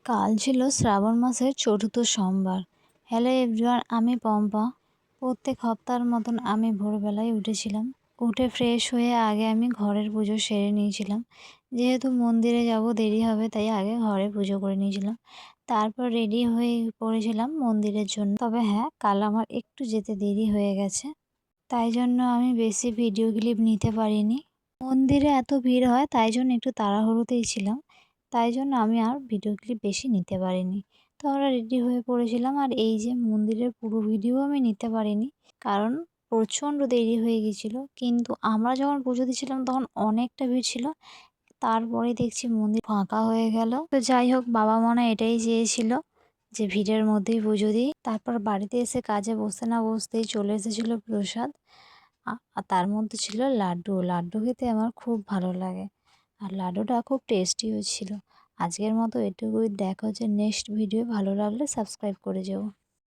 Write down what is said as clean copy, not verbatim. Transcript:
কাল ছিল শ্রাবণ মাসের চতুর্থ সোমবার। হ্যালো এভরিওয়ান, আমি পম্পা। প্রত্যেক সপ্তাহের মতন আমি ভোরবেলায় উঠেছিলাম। উঠে ফ্রেশ হয়ে আগে আমি ঘরের পুজো সেরে নিয়েছিলাম। যেহেতু মন্দিরে যাব দেরি হবে, তাই আগে ঘরে পুজো করে নিয়েছিলাম। তারপর রেডি হয়ে পড়েছিলাম মন্দিরের জন্য। তবে হ্যাঁ, কাল আমার একটু যেতে দেরি হয়ে গেছে, তাই জন্য আমি বেশি ভিডিও ক্লিপ নিতে পারিনি। মন্দিরে এত ভিড় হয়, তাই জন্য একটু তাড়াহুড়োতেই ছিলাম, তাই জন্য আমি আর ভিডিও ক্লিপ বেশি নিতে পারিনি। তো আমরা রেডি হয়ে পড়েছিলাম, আর এই যে মন্দিরের পুরো ভিডিও আমি নিতে পারিনি, কারণ প্রচণ্ড দেরি হয়ে গেছিলো। কিন্তু আমরা যখন পুজো দিচ্ছিলাম তখন অনেকটা ভিড় ছিল, তারপরে দেখছি মন্দির ফাঁকা হয়ে গেল। তো যাই হোক, বাবা মনে হয় এটাই চেয়েছিল যে ভিড়ের মধ্যেই পুজো দিই। তারপর বাড়িতে এসে কাজে বসতে না বসতেই চলে এসেছিলো প্রসাদ, আর তার মধ্যে ছিল লাড্ডু। লাড্ডু খেতে আমার খুব ভালো লাগে, আর লাড্ডুটা খুব টেস্টিও ছিল। আজকের মতো এটুকুই, দেখা হচ্ছে নেক্সট ভিডিও। ভালো লাগলে সাবস্ক্রাইব করে যেও।